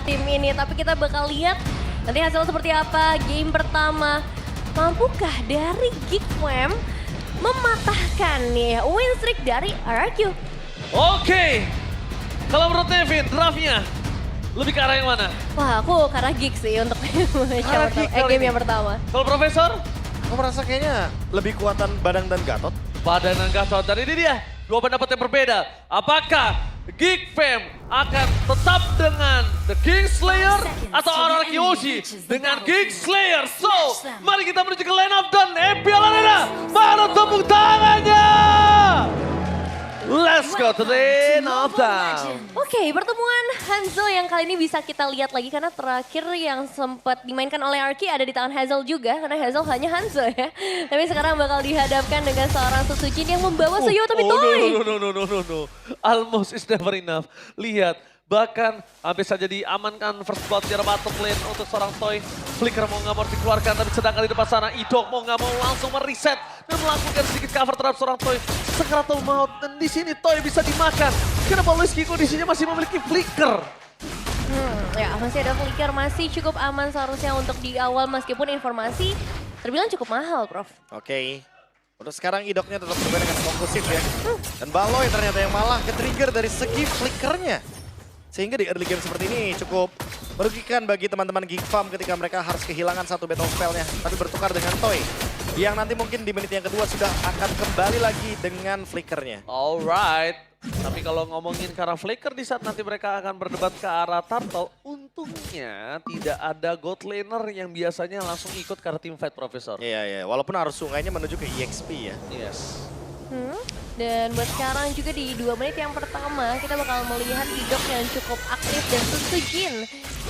tim ini. Tapi kita bakal lihat nanti hasil seperti apa game pertama. Mampukah dari Geekfam mematahkan nih win streak dari RRQ? Oke, kalau menurut Nevin, draftnya lebih ke arah yang mana? Wah, aku karena geek sih untuk game yang pertama. Kalau Profesor? Aku merasa kayaknya lebih kuatan Badang dan Gatot. Badan dan Gatot, dan ini dia dua pendapat yang berbeda. Apakah Geekfam akan tetap dengan The Kingslayer atau RRQ Hoshi dengan Kingslayer? So, mari kita menuju ke line up dan MPL Arena. Mana tepuk tangannya? Let's go to the end of time. Oke, pertemuan Hanzo yang kali ini bisa kita lihat lagi karena terakhir yang sempat dimainkan oleh Arki ada di tangan Hazel juga karena Hazel hanya Hanzo ya. Tapi sekarang bakal dihadapkan dengan seorang Susujin yang membawa Suyo tapi Toy. No. Almost is never enough. Lihat, bahkan hampir saja diamankan first blood di battle lane untuk seorang Toy. Flicker mau nggak mau dikeluarkan, tapi sedangkan di depan sana Idok mau nggak mau langsung mereset dan melakukan sedikit cover terhadap seorang Toy. Sekeratul maut, dan di sini Toy bisa dimakan. Kenapa Luiski kondisinya masih memiliki Flicker? Ya masih ada Flicker, masih cukup aman seharusnya untuk di awal meskipun informasi terbilang cukup mahal, Prof. Oke. Untuk sekarang Idoknya tetap bermain dengan fokusif ya. Dan Baloy ternyata yang malah ke-trigger dari segi flickernya. Sehingga di early game seperti ini cukup merugikan bagi teman-teman Geekfam ketika mereka harus kehilangan satu battle spellnya. Tapi bertukar dengan Toy. Yang nanti mungkin di menit yang kedua sudah akan kembali lagi dengan flickernya. Alright. Tapi kalau ngomongin ke arah Flicker di saat nanti mereka akan berdebat ke arah Turtle, untungnya tidak ada God Laner yang biasanya langsung ikut ke arah teamfight, Profesor. Iya, walaupun arus sungainya menuju ke EXP ya. Yes. Dan buat sekarang juga di 2 menit yang pertama kita bakal melihat Idok yang cukup aktif dan Susujin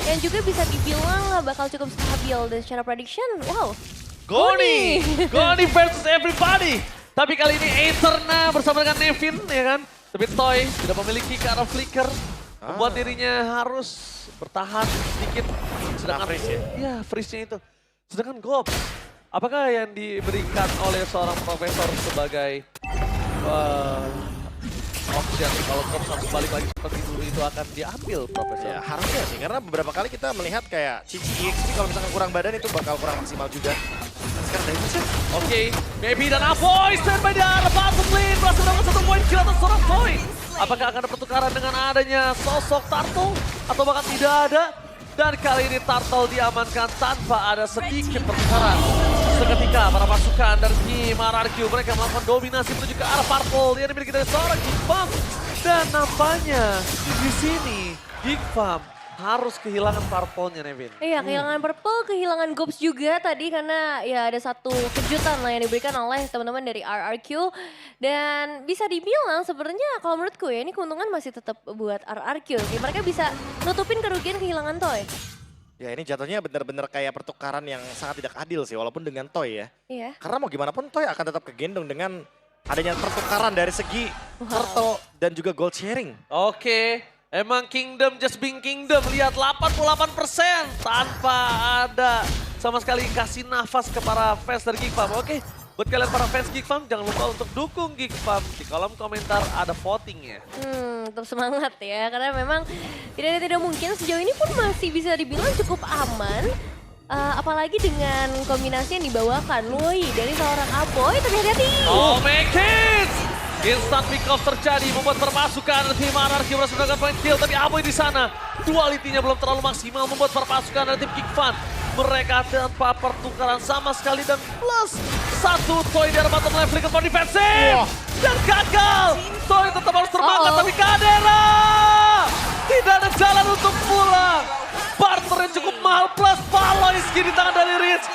yang juga bisa dibilang bakal cukup stabil dan secara prediction, wow. Goni versus everybody. Tapi kali ini Aetherna bersama dengan Nevin ya kan. Tapi Toy tidak memiliki ke arah Flicker. Membuat dirinya harus bertahan sedikit. Sedangkan freeze ya? Iya, freeze-nya itu. Sedangkan Gobs, apakah yang diberikan oleh seorang Profesor sebagai option kalau Gobs harus balik lagi seperti dulu itu akan diambil, Profesor? Ya harusnya sih, karena beberapa kali kita melihat kayak Cici EXP kalau misalkan kurang badan itu bakal kurang maksimal juga. Dan sekarang dari itu Oke, Maybe dan Avoy standby di arah bottom lane. Berhasil mendapatkan 1 poin kill atas seorang Toy. Apakah akan ada pertukaran dengan adanya sosok Turtle atau bahkan tidak ada? Dan kali ini Turtle diamankan tanpa ada sedikit pertukaran. Seketika para pasukan dari tim RRQ mereka melakukan dominasi menuju ke arah Purple yang dimiliki dari seorang Geekfam. Dan nampaknya di sini Geekfam harus kehilangan Purple-nya, Nevin. Iya, kehilangan Purple, kehilangan Gobs juga tadi karena ya ada satu kejutan lah yang diberikan oleh teman-teman dari RRQ. Dan bisa dibilang sebenarnya kalau menurutku ya ini keuntungan masih tetap buat RRQ. Jadi mereka bisa nutupin kerugian kehilangan Toy. ya ini jatuhnya benar-benar kayak pertukaran yang sangat tidak adil sih, walaupun dengan Toy ya. Iya. Karena mau gimana pun Toy akan tetap kegendong dengan adanya pertukaran dari segi Turtle dan juga gold sharing. Oke, emang Kingdom just being Kingdom. Lihat 88% tanpa ada sama sekali kasih nafas kepada fans dari Geekfam. Oke, buat kalian para fans Geekfam jangan lupa untuk dukung Geekfam. Di kolom komentar ada votingnya. Tetap semangat ya karena memang tidak mungkin sejauh ini pun masih bisa dibilang cukup aman. Apalagi dengan kombinasi yang dibawakan. Woi, dari seorang Aboy terhati-hati. Oh make it! Instant pick off terjadi membuat perpasukan tim RRQ berhasil mendapatkan point kill. Tapi Aboy di sana dualitinya belum terlalu maksimal membuat perpasukan dari tim Geekfam. Mereka tanpa pertukaran sama sekali dan plus 1 Toy di arah bottom lane flicker for defensive. Dan gagal. Toy tetap harus termakan tapi Kadera tidak ada jalan untuk pulang. Barter yang cukup mahal plus Baloyski di tangan dari Rich.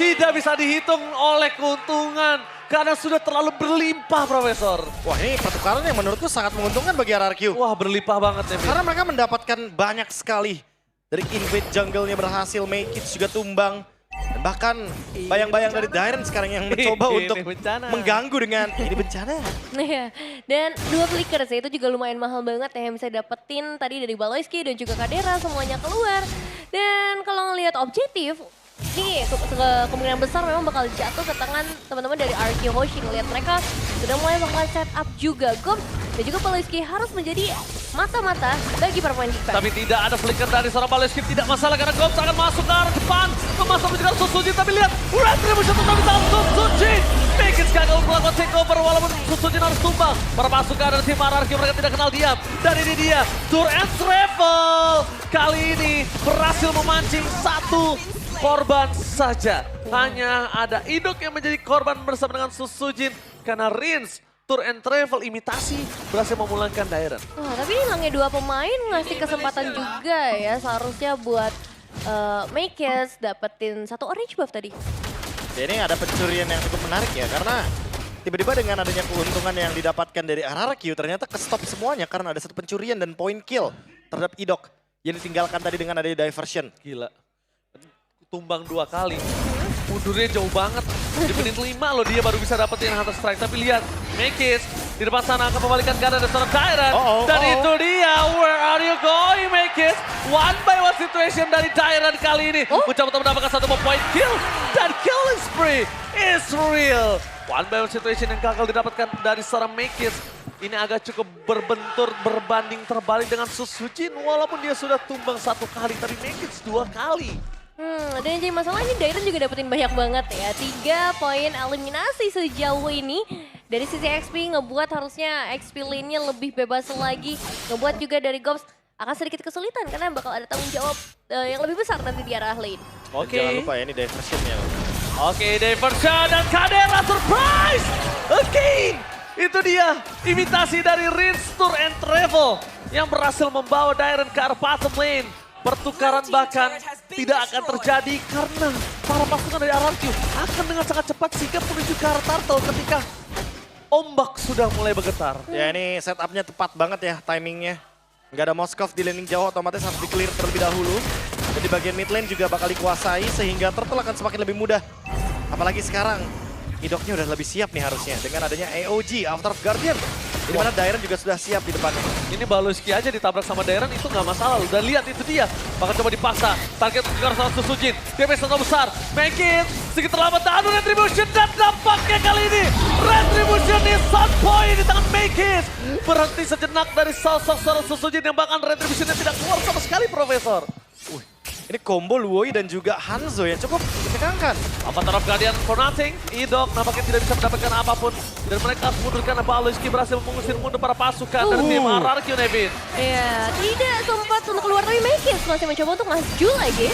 Tidak bisa dihitung oleh keuntungan karena sudah terlalu berlimpah, Profesor. Wah ini pertukaran yang menurutku sangat menguntungkan bagi RRQ. Wah berlimpah banget Nevin. Karena mereka mendapatkan banyak sekali. Dari invade jungle-nya berhasil, make it juga tumbang. Dan bahkan bayang-bayang dari Dairen sekarang yang mencoba Ini untuk bencana. mengganggu dengan ini bencana. Iya, dan 2 flicker sih itu juga lumayan mahal banget ya yang bisa dapetin tadi dari Baloyski dan juga Kadera semuanya keluar. Dan kalau ngelihat objektif, ini kemungkinan besar memang bakal jatuh ke tangan teman-teman dari RRQ Hoshi. Ngelihat mereka sudah mulai melakukan setup juga. Gobs dan juga Baloyski harus menjadi mata-mata bagi para pemain Geek Fam. Tapi tidak ada flicker dari seorang Baleskip, tidak masalah karena Gops akan masuk ke arah depan. Memasang menjegal Susujin, tapi lihat Retribution tetap di dalam Susujin. Mekins gagal melakukan takeover walaupun Susujin harus tumbang. Para pasukan dari tim RRQ mereka tidak kenal diam. Dan ini dia, Tour and Travel. Kali ini berhasil memancing satu korban saja. Hanya ada Idok yang menjadi korban bersama dengan Susujin karena Rins Tour and Travel imitasi berhasil memulangkan Dairen. Wah, tapi hilangnya dua pemain ngasih kesempatan juga ya seharusnya buat Makers dapetin satu orange buff tadi. Ya, ini ada pencurian yang cukup menarik ya, karena tiba-tiba dengan adanya keuntungan yang didapatkan dari RRQ ternyata ke-stop semuanya karena ada satu pencurian dan point kill terhadap Idok yang ditinggalkan tadi dengan adanya diversion. Gila. Tumbang 2 kali. Mundurnya jauh banget. Di menit 5 loh dia baru bisa dapetin Hunter Strike. Tapi lihat, Mekis di depan sana akan membalikan keadaan dari seorang Dairen. Dan itu dia, where are you going Mekis? One by one situation dari Dairen kali ini. Mencoba untuk mendapatkan satu point kill. Dan killing spree is real. One by one situation yang gagal didapatkan dari seorang Mekis. Ini agak cukup berbentur, berbanding terbalik dengan Susujin. Walaupun dia sudah tumbang 1 kali, tapi Mekis 2 kali. Dan yang jadi masalah ini Dairen juga dapetin banyak banget ya. 3 poin eliminasi sejauh ini. Dari sisi XP ngebuat harusnya XP lane-nya lebih bebas lagi. Ngebuat juga dari Gops akan sedikit kesulitan karena bakal ada tanggung jawab yang lebih besar nanti di arah lane. Jangan lupa ya ini diversionnya. Diversion dan Kadera surprise! Again! Itu dia, imitasi dari Rins Tour and Travel yang berhasil membawa Dairen ke arah bottom lane. Pertukaran bahkan tidak akan terjadi karena para pasukan dari RRQ akan dengan sangat cepat sigap menuju ke arah turtle ketika ombak sudah mulai bergetar. Ya ini setupnya tepat banget ya timingnya. Nggak ada Moskov di landing jauh, otomatis harus di-clear terlebih dahulu. Dan di bagian mid lane juga bakal dikuasai sehingga turtle akan semakin lebih mudah. Apalagi sekarang, Idoknya udah lebih siap nih harusnya dengan adanya AOG, After of Guardian. Di mana Dairen juga sudah siap di depannya. Ini Baloski aja ditabrak sama Dairen itu nggak masalah loh. Dan lihat itu dia, bakal coba dipaksa. Target untuk sama Susujin, DPS sangat besar. Make it, sedikit terlambat, adu Retribution dan dampaknya kali ini. Retribution is on point di tangan Make it. Berhenti sejenak dari sosok seorang Susujin yang bahkan Retributionnya tidak keluar sama sekali Profesor. Ini combo Luoi dan juga Hanzo yang cukup mencegangkan. Avatar of Guardian for nothing. Idok nampaknya tidak bisa mendapatkan apapun. Dan mereka harus mundur karena Baloski berhasil mengusir mundur para pasukan dari tim RRQ, Nevin. Iya, tidak sempat untuk keluar tapi Makers masih mencoba untuk maju lagi.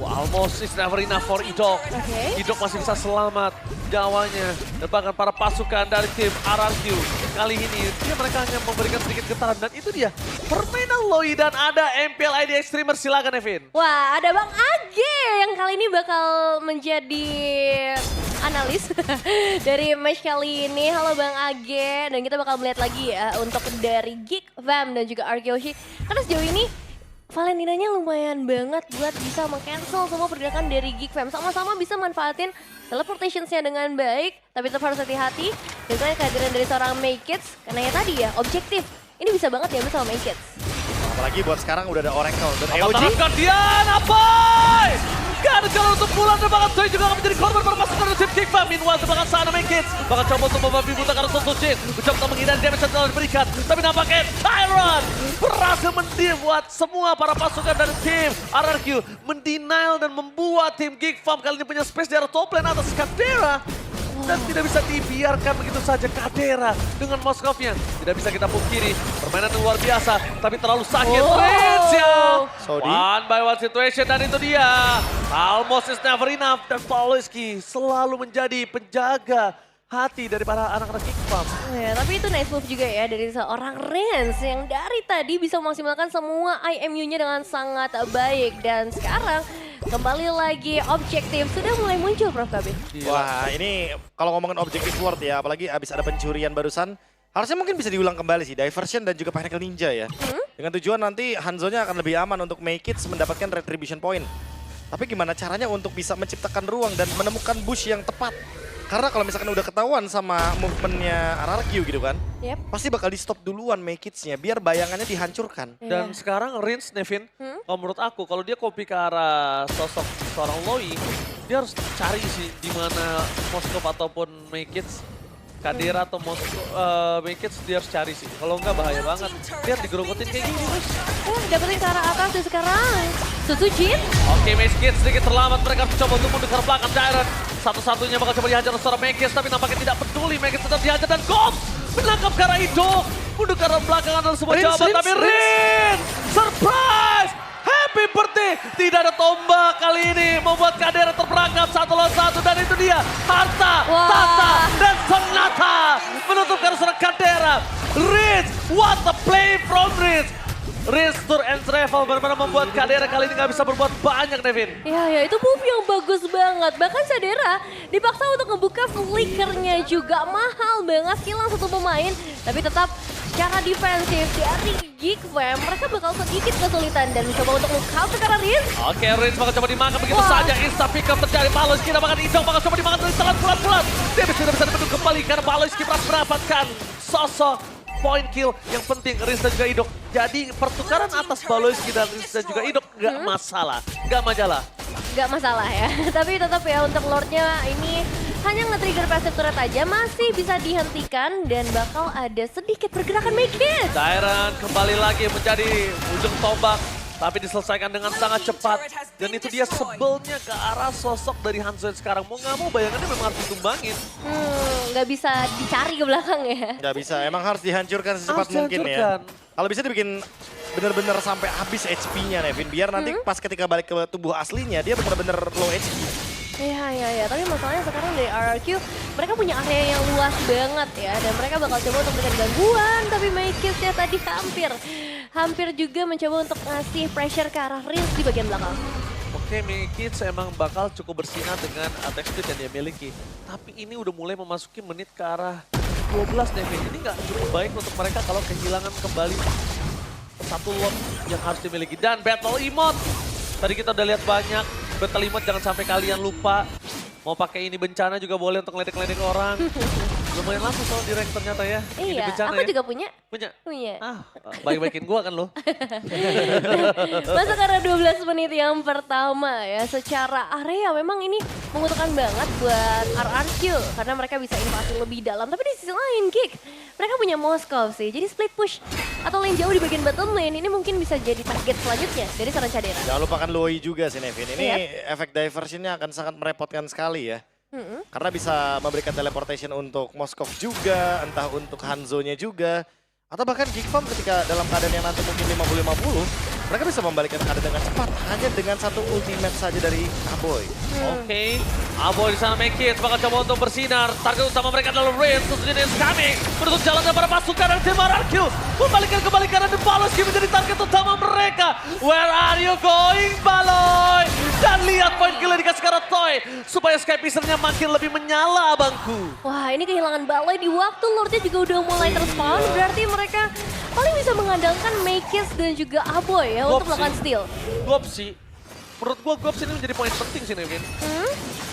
Almost is never enough for Idok. Idok masih bisa selamat jawanya. Dan bahkan para pasukan dari tim RRQ. Kali ini mereka hanya memberikan sedikit getaran. Dan itu dia, permainan Loi dan ada MPL ID Extremer. Silakan Nevin. Wah, ada Bang Age yang kali ini bakal menjadi analis dari match kali ini. Halo Bang Age. Dan kita bakal melihat lagi ya untuk dari Geek Fam dan juga Arkeoshi. Karena sejauh ini Valentinanya lumayan banget buat bisa meng-cancel semua pergerakan dari Geek Fam. Sama-sama bisa manfaatin teleportations-nya dengan baik, tapi tetap harus hati-hati. Dan saya kehadiran dari seorang Makers, karena ya tadi ya, objektif. Ini bisa banget diambil sama Makers. Apalagi buat sekarang udah ada Oracle dan Avatar AOG. of Guardian, Apoy! Gak ada jalan untuk pulang dan bahkan Toy juga akan menjadi korban para pasukan dari tim Geek Fam. Meanwhile, bahkan sana Makers bahkan coba untuk membabi buta karena Susujin. Mencoba untuk menghindari damage yang telah diberikan. Tapi nampaknya Tyron berhasil membuat semua para pasukan dari tim RRQ mendenial dan membuat tim Geek Fam kali ini punya space di arah top lane atas Kadera. Dan tidak bisa dibiarkan begitu saja Kadera dengan Moskovnya. Tidak bisa kita pungkiri, permainan yang luar biasa, tapi terlalu sakit. Rins ya! One by one situation dan itu dia. Almost is never enough dan Baloski selalu menjadi penjaga hati dari para anak-anak Geek Fam. Ya, tapi itu nice move juga ya dari seorang Rins yang dari tadi bisa memaksimalkan semua IMU-nya dengan sangat baik. Dan sekarang kembali lagi objektif sudah mulai muncul Prof KB. Wah ini kalau ngomongin objektif word ya, apalagi abis ada pencurian barusan. Harusnya mungkin bisa diulang kembali sih, Diversion dan juga Pinnacle Ninja ya. Dengan tujuan nanti Hanzo-nya akan lebih aman untuk make it mendapatkan retribution point. Tapi gimana caranya untuk bisa menciptakan ruang dan menemukan bush yang tepat. Karena kalau misalkan udah ketahuan sama movementnya RRQ gitu kan, pasti bakal di stop duluan make it-nya biar bayangannya dihancurkan. Dan sekarang Rins, Nevin, kalau menurut aku kalau dia copy ke arah sosok seorang Loi, dia harus cari sih di mana Moskov ataupun Make It Kadira atau Make dia harus cari sih. Kalau enggak bahaya banget. Lihat digerogotin kayak gini terus. Dapetin ke arah atas dan sekarang Suzujin. Oke, Make sedikit terlambat. Mereka harus coba untuk mundur ke belakang Dairon. Satu-satunya bakal coba dihajar seorang Make, tapi nampaknya tidak peduli. Make tetap dihajar dan Gops menangkap ke arah Idok. Mundur ke arah belakang adalah sebuah jawaban, tapi Rin! Surprise! Happy birthday! Tidak ada tombak kali ini, membuat Kadera terperangkap 1-1 dan itu dia harta, tata, dan sonata menutupkan seorang Kadera. Riz, what a play from Riz! Riz Tour and Travel benar-benar membuat Kadera kali ini gak bisa berbuat banyak, Devin. Ya itu move yang bagus banget. Bahkan Sadera dipaksa untuk ngebuka flickernya juga. Mahal banget, hilang satu pemain. Tapi tetap cara defensif dari Geek Fam, mereka bakal sedikit kesulitan dan mencoba untuk counter karena Riz. Oke, Riz bakal coba dimakan begitu saja. Insta pick up terjadi. Baloyski bahkan Idong bakal coba dimakan dari telan pelan-pelan. Dia tidak bisa dibentuk kembali karena Baloyski berhasil mendapatkan sosok point kill yang penting Riz dan juga Idok. Jadi pertukaran atas Baloyski dan Riz dan juga Idok nggak masalah, nggak majalah. Nggak masalah ya, tapi tetap ya untuk Lordnya ini hanya nge-trigger passive turret aja masih bisa dihentikan dan bakal ada sedikit pergerakan Make It. Dairon kembali lagi menjadi ujung tombak, tapi diselesaikan dengan sangat cepat. Dan itu dia sebelnya ke arah sosok dari Hanzo sekarang. Mau nggak mau bayangannya memang harus ditumbangin. Nggak bisa dicari ke belakang ya. Nggak bisa, emang harus dihancurkan secepat mungkin ya. Kalau bisa dibikin bener-bener sampai habis HP-nya Nevin, biar nanti pas ketika balik ke tubuh aslinya dia bener-bener low HP. Iya, tapi masalahnya sekarang dari RRQ mereka punya area yang luas banget ya, dan mereka bakal coba untuk memberikan gangguan, tapi Maikis-nya tadi hampir juga mencoba untuk ngasih pressure ke arah Riz di bagian belakang. Oke, Maikis emang bakal cukup bersinar dengan attack speed yang dia miliki, tapi ini udah mulai memasuki menit ke arah 12 Devin. Ini nggak cukup baik untuk mereka kalau kehilangan kembali satu lot yang harus dimiliki. Dan battle emote, tadi kita udah lihat banyak. Battle emote jangan sampai kalian lupa. Mau pakai ini bencana juga boleh untuk ngeledek-ledek orang. Lumayan langsung soal di rank ternyata ya. Ini Iya, bencana aku ya. juga punya. Punya? Baik-baikin gua kan lo. Masuk karena 12 menit yang pertama ya. Secara area memang ini menguntungkan banget buat RRQ. Karena mereka bisa invasi lebih dalam. Tapi di sisi lain Geek, mereka punya Moskov sih. Jadi split push atau lane jauh di bagian bottom lane ini mungkin bisa jadi target selanjutnya dari seorang Cadera. Jangan lupakan Loi juga sih Nevin. Ini efek diversionnya akan sangat merepotkan sekali ya. Karena bisa memberikan teleportation untuk Moskov juga, entah untuk Hanzo-nya juga. Atau bahkan Geek Fam ketika dalam keadaan yang nanti mungkin 50-50, mereka bisa membalikkan keadaan dengan cepat. Hanya dengan satu ultimate saja dari Aboy. Oke, Aboy di sana make it, bakal coba untuk bersinar. Target utama mereka adalah Rain, Suzujin is coming. Menutup jalannya para pasukan dari tim RRQ. Membalikkan kembali karena The Baloyski menjadi target utama mereka. Where are you going, Baloy? Dan lihat point kill dikasih ke arah Toy. Supaya Skypicer-nya makin lebih menyala, abangku. Wah, ini kehilangan Baloy di waktu Lordnya juga udah mulai terspawn. Berarti mereka paling bisa mengandalkan Maikis dan juga Aboy ya untuk melakukan steal. Gops sih. Menurut gua Gops ini menjadi poin penting sih Nevin.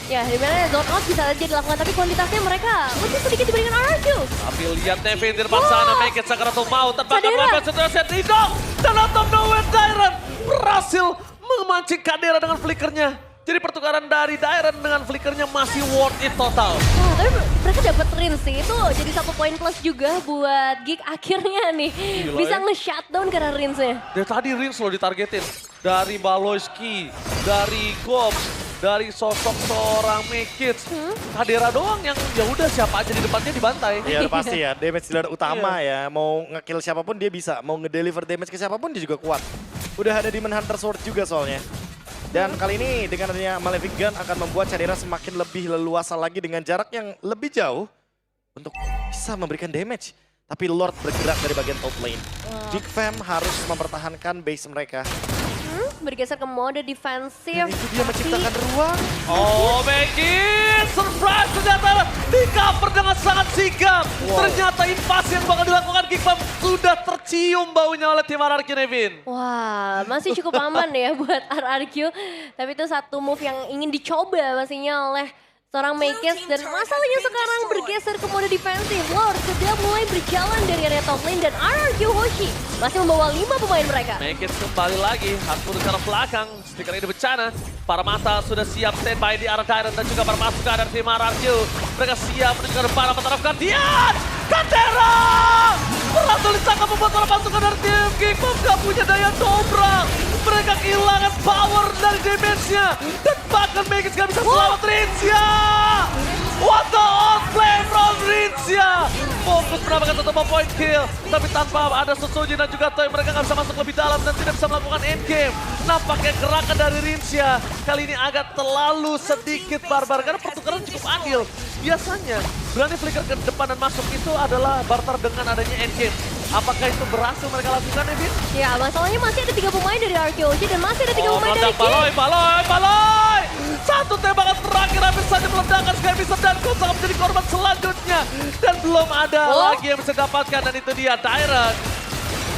Ya, dimana zone out bisa aja dilakukan, tapi kuantitasnya mereka lebih sedikit dibandingkan RRQ. Tapi lihat Nevin di depan sana, make it Sakarato mau terbakar weapon situasi Ridong. Dan out of nowhere Dairon berhasil memancing Kadera dengan flickernya. Jadi pertukaran dari Dairon dengan flickernya masih worth it total. Wah, tapi mereka dapat rin sih, itu jadi 1 poin plus juga buat Geek akhirnya nih. Bisa nge-shutdown karena rinsnya. Dari tadi Rins loh ditargetin. Dari Baloyski, dari Gops, dari sosok seorang Mekits. Kadera doang yang ya udah siapa aja di depannya dibantai. Ya udah pasti ya, damage dealer utama ya. Mau nge-kill siapapun dia bisa, mau nge-deliver damage ke siapapun dia juga kuat. Udah ada Demon Hunter Sword juga soalnya. Dan kali ini dengan adanya Malefic Gun akan membuat Cadera semakin lebih leluasa lagi dengan jarak yang lebih jauh untuk bisa memberikan damage. Tapi Lord bergerak dari bagian top lane. Geek Fam harus mempertahankan base mereka. Bergeser ke mode defensif. Dan itu dia menciptakan ruang. Oh, Becky, surprise ternyata di cover dengan sangat sigap. Ternyata invasi yang bakal dilakukan Geek Fam sudah tercium baunya oleh tim RRQ, Nevin. Wah, masih cukup aman ya buat RRQ. Tapi itu satu move yang ingin dicoba pastinya oleh seorang Makers, dan masalahnya sekarang bergeser ke mode defensif. Lord sudah mulai berjalan dari area top lane dan RRQ Hoshi masih membawa 5 pemain mereka. Make it kembali lagi, harus mundur ke arah belakang. Stiker ini bencana. Para mata sudah siap standby di arah Tyrant dan juga para masukan dari tim RRQ. Mereka siap menuju ke depan, menerapkan Guardian. Kantera! Berhasil disangka membuat para pasukan dari tim Geekfam gak punya daya dobrak. Mereka kehilangan power dari damage-nya. Dan bahkan Make it gak bisa selamat Rincia. What the outplay from Rincia. Fokus mendapatkan satu point kill. Tapi tanpa ada Sosoji dan juga Toy, mereka gak bisa masuk lebih dalam dan tidak bisa melakukan endgame. Nampaknya gerakan dari Rincia kali ini agak terlalu sedikit barbar karena pertukaran cukup adil. Biasanya berani flicker ke depan dan masuk itu adalah barter dengan adanya endgame. Apakah itu berhasil mereka lakukan, Evin? Ya, masalahnya masih ada 3 pemain dari RRQ dan masih ada 3 pemain dari King. Baloi! Satu tembakan terakhir hampir saja meledakkan Sky Wizard dan Gold sangat menjadi korban selanjutnya. Dan belum ada lagi yang bisa dapatkan dan itu dia Tyrant.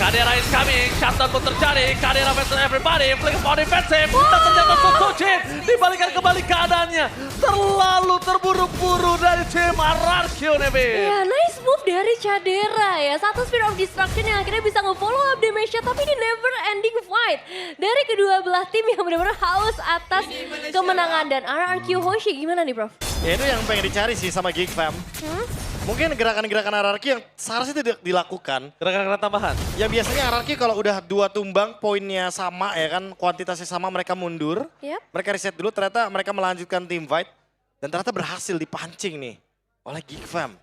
Kadera is coming, shutdown pun terjadi, Kadera versus everybody, flick for defensive, dan ternyata Sosojin dibalikan kembali keadaannya. Terlalu terburu-buru dari tim RRQ, Nevi. Ya, nice move dari Cadera ya. Satu Spear of Destruction yang akhirnya bisa nge-follow up damage-nya, tapi ini never ending fight. Dari kedua belah tim yang benar-benar haus atas kemenangan. Dan RRQ Hoshi gimana nih, Prof? Ya itu yang pengen dicari sih sama Geekfam. Mungkin gerakan-gerakan RRQ yang seharusnya tidak dilakukan. Gerakan-gerakan tambahan. Ya biasanya RRQ kalau udah 2 tumbang poinnya sama ya kan, kuantitasnya sama mereka mundur. Yep. Mereka reset dulu, ternyata mereka melanjutkan team fight. Dan ternyata berhasil dipancing nih oleh Geekfam.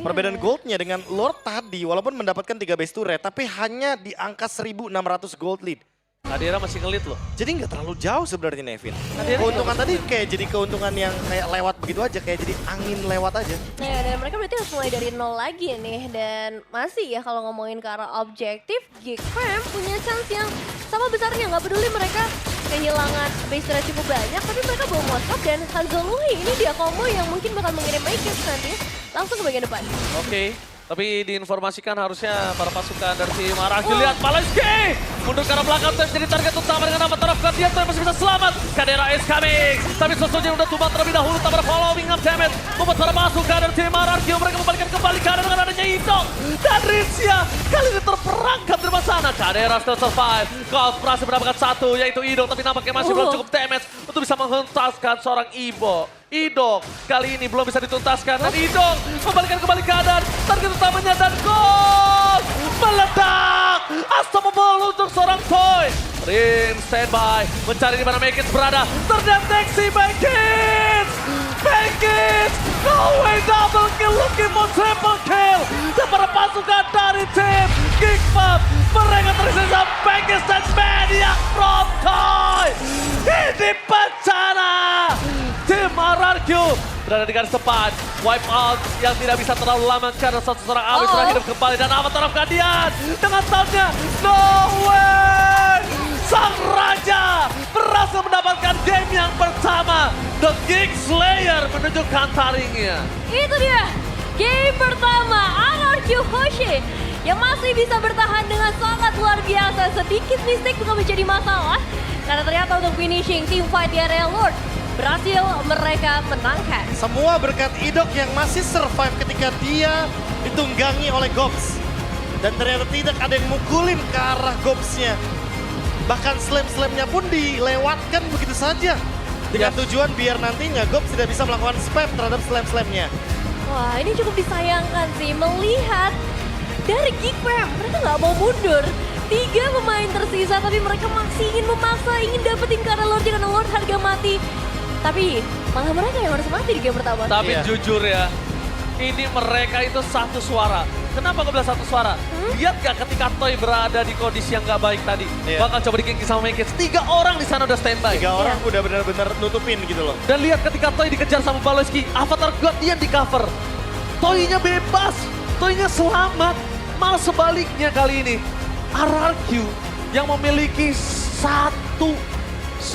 Perbedaan goldnya dengan Lord tadi walaupun mendapatkan 3 base turret tapi hanya di angka 1.600 gold lead. Kadera masih ngelit loh. Jadi nggak terlalu jauh sebenarnya Nevin. Kadera Keuntungan tadi kayak jadi keuntungan yang kayak lewat begitu aja, kayak jadi angin lewat aja. Ya, dan mereka berarti harus mulai dari nol lagi nih. Dan masih ya kalau ngomongin ke arah objektif, Geekfam punya chance yang sama besarnya. Nggak peduli mereka kehilangan base turret cukup banyak, tapi mereka bawa Moskop dan Hanzolui. Ini dia combo yang mungkin bakal mengirim Makers nanti langsung ke bagian depan. Oke. Tapi diinformasikan harusnya para pasukan dari tim RRQ. Lihat Malayski mundur ke arah belakang, Toy jadi target utama dengan nama taraf Guardian. Toy masih bisa selamat. Kadera is coming. Tapi Sosoji udah tumbang terlebih dahulu, tak ada following up damage. Membuat para pasukan dari tim RRQ. Mereka membalikkan kembali Kadera dengan adanya Indong. Dan Rincia kali ini terperangkap dari sana. Kadera still survive. Golf berhasil mendapatkan satu, yaitu Indong. Tapi nampaknya masih belum cukup damage untuk bisa menghentaskan seorang Ibo. Idong kali ini belum bisa dituntaskan dan Idong membalikan kembali keadaan, target utamanya dan gol meledak. Unstoppable untuk seorang Toy. Rim standby mencari di mana Makers berada, terdeteksi Makers. No way, double kill, looking for triple kill. Dan para pasukan dari tim Geekfam mereka tersisa Makers dan Maniac from Toy. Ini bencana. Tim RRQ berada di garis depan. Wipe out yang tidak bisa terlalu lama karena satu seorang Awis sudah hidup kembali. Dan Avatar of Guardian dengan soundnya no way. Sang Raja berhasil mendapatkan game yang pertama. The Geek Slayer menunjukkan taringnya. Itu dia, game pertama RRQ Hoshi yang masih bisa bertahan dengan sangat luar biasa. Sedikit mistake bukan menjadi masalah. Karena ternyata untuk finishing team fight di area Lord berhasil mereka menangkan. Semua berkat Idok yang masih survive ketika dia ditunggangi oleh Gobs. Dan ternyata tidak ada yang mukulin ke arah Gobsnya. Bahkan slam-slamnya pun dilewatkan begitu saja. Dengan tujuan biar nantinya Gobs tidak bisa melakukan spam terhadap slam-slamnya. Wah, ini cukup disayangkan sih melihat dari Geekfam. Mereka nggak mau mundur. 3 pemain tersisa tapi mereka masih ingin memaksa, ingin dapetin karena Lord karena Lord harga mati. Tapi malah mereka yang harus mati di game pertama. Tapi jujur ya, ini mereka itu satu suara. Kenapa gue bilang satu suara? Lihat gak ketika Toy berada di kondisi yang gak baik tadi. Bakal coba di-ganking sama Makers. 3 orang di sana udah standby. 3 orang udah benar-benar nutupin gitu loh. Dan lihat ketika Toy dikejar sama Baloski, Avatar Guardian di cover. Toy-nya bebas, Toy-nya selamat. Malah sebaliknya kali ini, RRQ yang memiliki 1